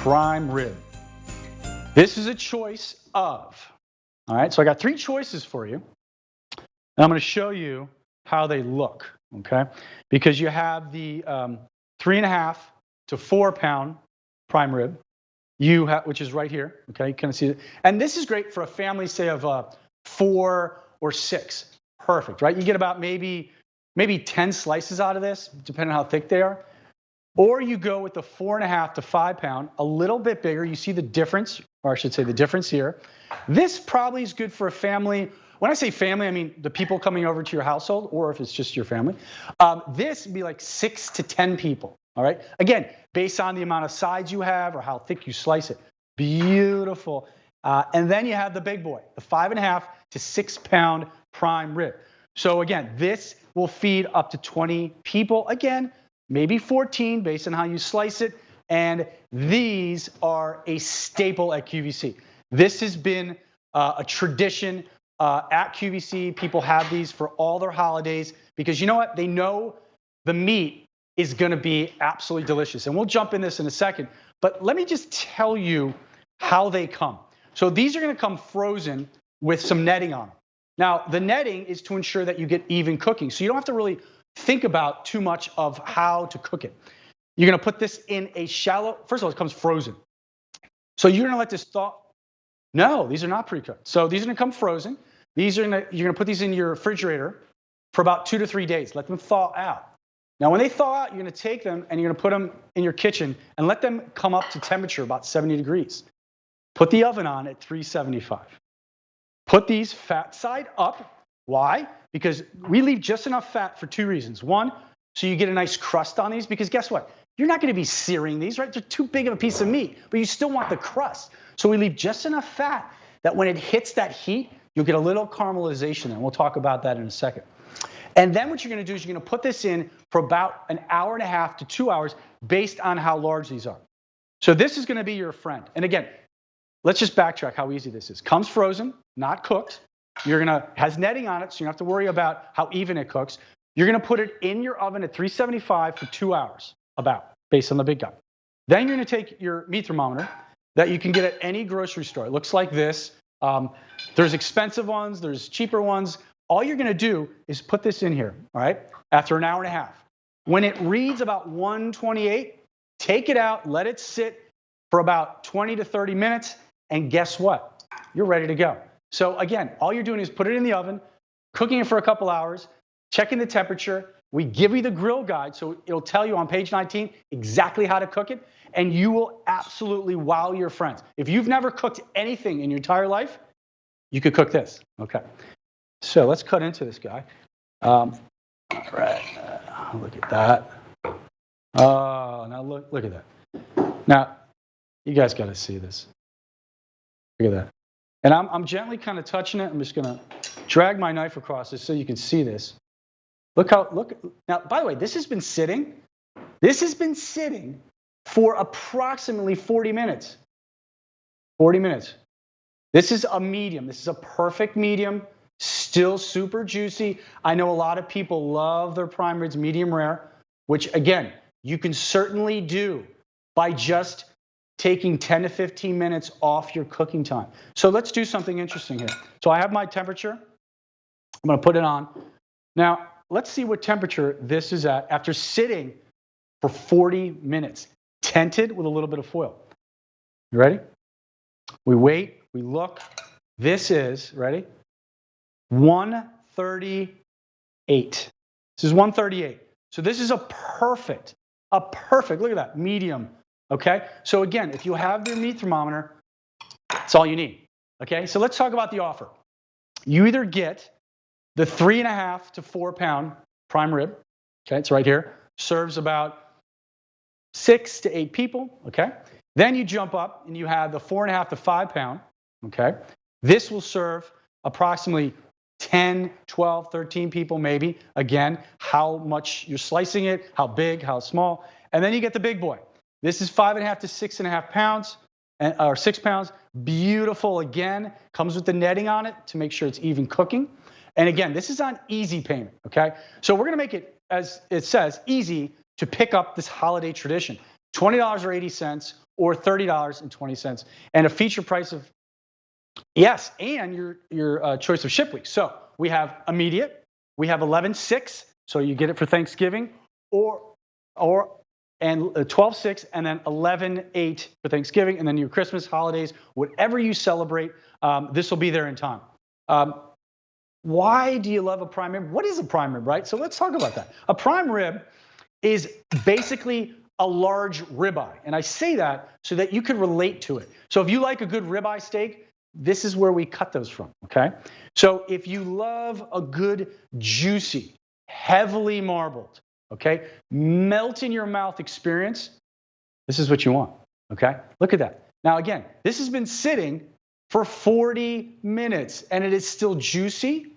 prime rib. This is a choice of, all right, so I got 3 choices for you. And I'm going to show you how they look, okay? Because you have the 3.5 to 4 pound prime rib, which is right here, okay? You kind of see it. And this is great for a family, say, of 4 or 6. Perfect, right? You get about maybe 10 slices out of this, depending on how thick they are. Or you go with the 4.5 to 5 pound, a little bit bigger. You see the difference, or I should say the difference here. This probably is good for a family. When I say family, I mean the people coming over to your household, or if it's just your family. This would be like 6 to 10 people, all right? Again, based on the amount of sides you have or how thick you slice it. Beautiful. And then you have the big boy, the 5.5 to 6 pound prime rib. So again, this will feed up to 20 people. Again, maybe 14 based on how you slice it. And these are a staple at QVC. This has been a tradition at QVC. People have these for all their holidays because you know what? They know the meat is going to be absolutely delicious. And we'll jump in this in a second. But let me just tell you how they come. So these are going to come frozen with some netting on them. Now, the netting is to ensure that you get even cooking. So you don't have to really think about too much of how to cook it. You're going to put this in a shallow, first of all, it comes frozen. So you're going to let this thaw. No, these are not pre-cooked. So these are going to come frozen. You're going to put these in your refrigerator for about 2 to 3 days. Let them thaw out. Now, when they thaw out, you're going to take them and you're going to put them in your kitchen and let them come up to temperature about 70 degrees. Put the oven on at 375. Put these fat side up. Why? Because we leave just enough fat for 2 reasons. One, so you get a nice crust on these, because guess what? You're not going to be searing these, right? They're too big of a piece of meat, but you still want the crust. So we leave just enough fat that when it hits that heat, you'll get a little caramelization, and we'll talk about that in a second. And then what you're going to do is you're going to put this in for about 1.5 to 2 hours based on how large these are. So this is going to be your friend. And again, let's just backtrack how easy this is. Comes frozen, not cooked. Has netting on it, so you don't have to worry about how even it cooks. You're going to put it in your oven at 375 for 2 hours, based on the big guy. Then you're going to take your meat thermometer that you can get at any grocery store. It looks like this. There's expensive ones, there's cheaper ones. All you're going to do is put this in here, all right, after 1.5 hours. When it reads about 128, take it out, let it sit for about 20 to 30 minutes, and guess what? You're ready to go. So again, all you're doing is put it in the oven, cooking it for a couple hours, checking the temperature. We give you the grill guide, so it'll tell you on page 19 exactly how to cook it, and you will absolutely wow your friends. If you've never cooked anything in your entire life, you could cook this. Okay. So let's cut into this guy. All right. Look at that. Oh, now look at that. Now, you guys got to see this. Look at that. And I'm gently kind of touching it. I'm just going to drag my knife across this so you can see this. Look. Now, by the way, this has been sitting. This has been sitting for approximately 40 minutes. 40 minutes. This is a medium. This is a perfect medium. Still super juicy. I know a lot of people love their prime ribs medium rare, which again, you can certainly do by just taking 10 to 15 minutes off your cooking time. So let's do something interesting here. So I have my temperature. I'm going to put it on. Now, let's see what temperature this is at after sitting for 40 minutes, tented with a little bit of foil. You ready? We wait, we look. This is, ready? 138. This is 138. So this is a perfect, look at that, medium. Okay, so again, if you have your meat thermometer, that's all you need. Okay, so let's talk about the offer. You either get the 3.5 to 4 pound prime rib. Okay, it's right here. Serves about 6 to 8 people. Okay, then you jump up and you have the 4.5 to 5 pound. Okay, this will serve approximately 10, 12, 13 people maybe. Again, how much you're slicing it, how big, how small. And then you get the big boy. This is 5.5 to 6.5 pounds, or 6 pounds. Beautiful again. Comes with the netting on it to make sure it's even cooking. And again, this is on easy payment, okay? So we're going to make it, as it says, easy to pick up this holiday tradition. $20.80 or $30.20, and a feature price of, yes, and your choice of ship week. So we have immediate, we have 11/6, so you get it for Thanksgiving, and 12/6, and then 11/8 for Thanksgiving, and then your Christmas, holidays, whatever you celebrate, this will be there in time. Why do you love a prime rib? What is a prime rib, right? So let's talk about that. A prime rib is basically a large ribeye, and I say that so that you can relate to it. So if you like a good ribeye steak, this is where we cut those from, okay? So if you love a good, juicy, heavily marbled, okay, melt in your mouth experience, this is what you want, okay? Look at that. Now again, this has been sitting for 40 minutes and it is still juicy.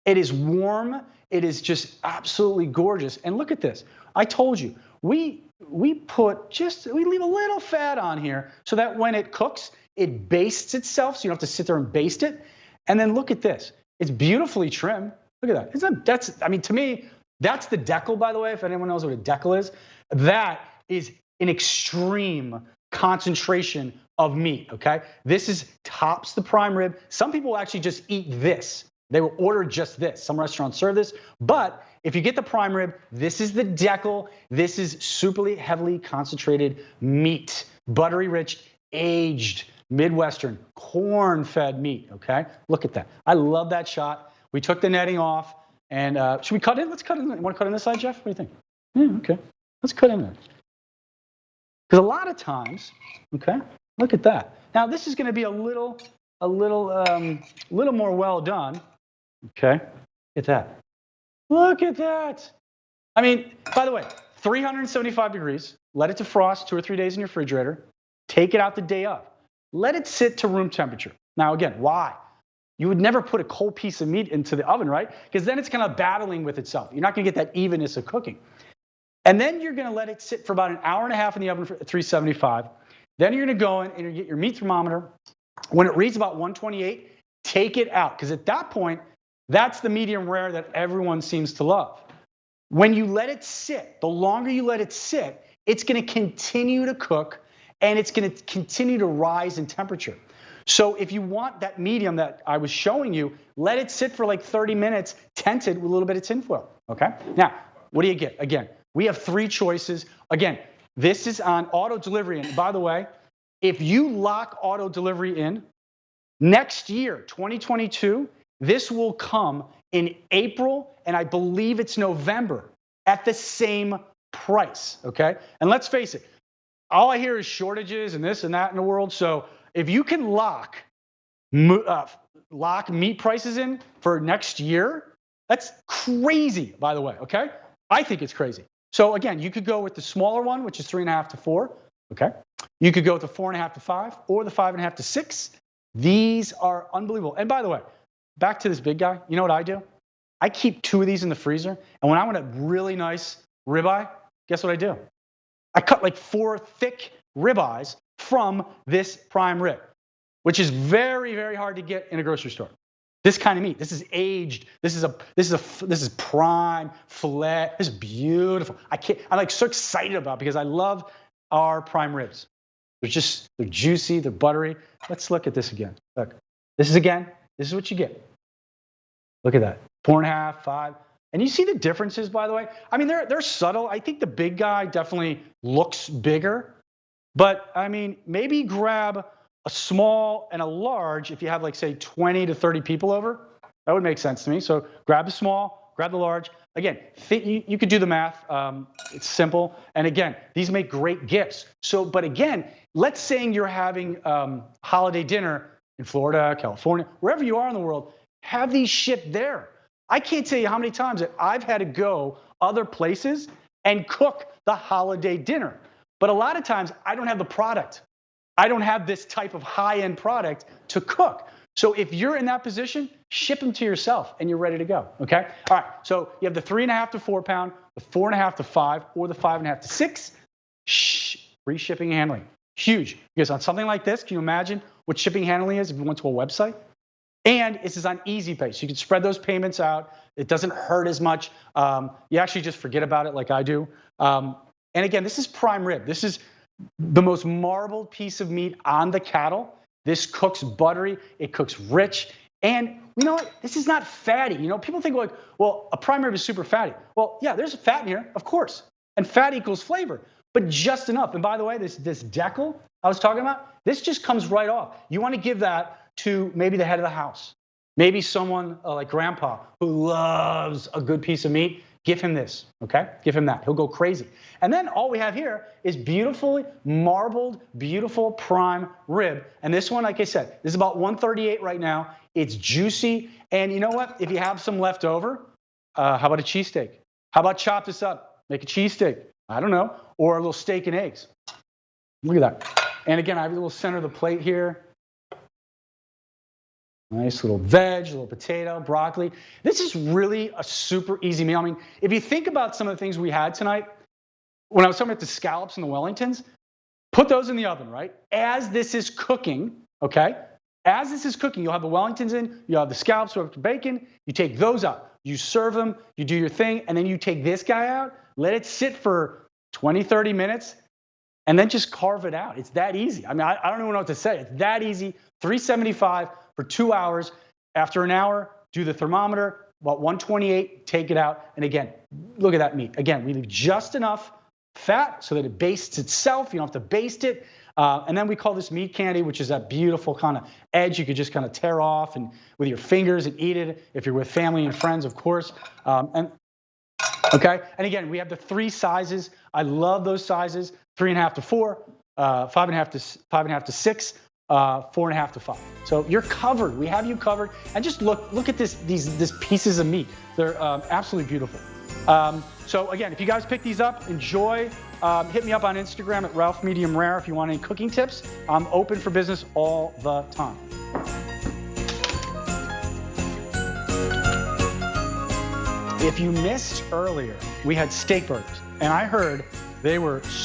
It is warm. It is just absolutely gorgeous. And look at this. I told you, we leave a little fat on here so that when it cooks, it bastes itself, so you don't have to sit there and baste it. And then look at this. It's beautifully trimmed. Look at that. I mean, to me, that's the decal, by the way, if anyone knows what a decal is. That is an extreme concentration of meat, okay? This tops the prime rib. Some people will actually just eat this. They will order just this. Some restaurants serve this. But if you get the prime rib, this is the decal. This is super heavily concentrated meat, buttery rich, aged, Midwestern, corn-fed meat, okay? Look at that. I love that shot. We took the netting off, and should we cut in? Let's cut in. You want to cut in this side, Jeff? What do you think? Yeah, okay. Let's cut in there. Because a lot of times, okay, look at that. Now, this is going to be a little more well done, okay? Look at that. Look at that. I mean, by the way, 375 degrees. Let it defrost 2 or 3 days in your refrigerator. Take it out the day of. Let it sit to room temperature. Now, again, why? You would never put a cold piece of meat into the oven, right? Because then it's kind of battling with itself. You're not going to get that evenness of cooking. And then you're going to let it sit for about an hour and a half in the oven at 375. Then you're going to go in and you get your meat thermometer. When it reads about 128, take it out. Because at that point, that's the medium rare that everyone seems to love. When you let it sit, the longer you let it sit, it's going to continue to cook and it's going to continue to rise in temperature. So if you want that medium that I was showing you, let it sit for like 30 minutes, tented with a little bit of tinfoil, okay? Now, what do you get? Again, we have 3 choices. Again, this is on auto delivery. And by the way, if you lock auto delivery in, next year, 2022, this will come in April, and I believe it's November, at the same price, okay? And let's face it, all I hear is shortages and this and that in the world. So if you can lock meat prices in for next year, that's crazy, by the way, okay? I think it's crazy. So again, you could go with the smaller one, which is 3.5 to 4, okay? You could go with the 4.5 to 5 or the 5.5 to 6. These are unbelievable. And by the way, back to this big guy, you know what I do? I keep 2 of these in the freezer, and when I want a really nice ribeye, guess what I do? I cut like 4 thick ribeyes from this prime rib, which is very, very hard to get in a grocery store. This kind of meat, this is aged, this is prime filet, this is beautiful. I'm like so excited about it because I love our prime ribs. They're juicy, they're buttery. Let's look at this again. Look, this is what you get. Look at that, 4.5, 5. And you see the differences, by the way? I mean, they're subtle. I think the big guy definitely looks bigger. But, I mean, maybe grab a small and a large if you have, like, say, 20 to 30 people over. That would make sense to me. So grab the small, grab the large. Again, you could do the math. It's simple. And, again, these make great gifts. So, but, again, let's say you're having holiday dinner in Florida, California, wherever you are in the world, have these shipped there. I can't tell you how many times that I've had to go other places and cook the holiday dinner. But a lot of times I don't have the product. I don't have this type of high-end product to cook. So if you're in that position, ship them to yourself and you're ready to go, okay? All right, so you have the 3.5 to 4 pound, the 4.5 to 5, or the 5.5 to 6. Free shipping and handling, huge. Because on something like this, can you imagine what shipping and handling is if you went to a website? And this is on Easy Pay, so you can spread those payments out. It doesn't hurt as much. You actually just forget about it like I do. And again, this is prime rib. This is the most marbled piece of meat on the cattle. This cooks buttery, it cooks rich, and you know what? This is not fatty. You know, people think like, well, a prime rib is super fatty. Well, yeah, there's fat in here, of course, and fat equals flavor, but just enough. And by the way, this decal I was talking about, this just comes right off. You want to give that to maybe the head of the house, maybe someone like grandpa who loves a good piece of meat. Give him this, okay? Give him that. He'll go crazy. And then all we have here is beautifully marbled, beautiful prime rib. And this one, like I said, this is about 138 right now. It's juicy. And you know what? If you have some left over, how about a cheesesteak? How about chop this up, make a cheesesteak? I don't know. Or a little steak and eggs. Look at that. And again, I have a little center of the plate here. Nice little veg, a little potato, broccoli. This is really a super easy meal. I mean, if you think about some of the things we had tonight, when I was talking about the scallops and the Wellingtons, put those in the oven, right? As this is cooking, okay? As this is cooking, you'll have the Wellingtons in, you'll have the scallops with bacon, you take those out, you serve them, you do your thing, and then you take this guy out, let it sit for 20, 30 minutes, and then just carve it out. It's that easy. I mean, I don't even know what to say. It's that easy. $375 for 2 hours. After an hour, do the thermometer, about 128, take it out. And again, look at that meat. Again, we leave just enough fat so that it bastes itself. You don't have to baste it. And then we call this meat candy, which is that beautiful kind of edge you could just kind of tear off and with your fingers and eat it if you're with family and friends, of course. Okay, and again, we have the 3 sizes. I love those sizes: 3.5 to 4, 5.5 to 6, 4.5 to 5. So you're covered. We have you covered. And just look at these pieces of meat. They're absolutely beautiful. So again, if you guys pick these up, enjoy. Hit me up on Instagram at Ralph Medium Rare if you want any cooking tips. I'm open for business all the time. If you missed earlier, we had steak burgers, and I heard they were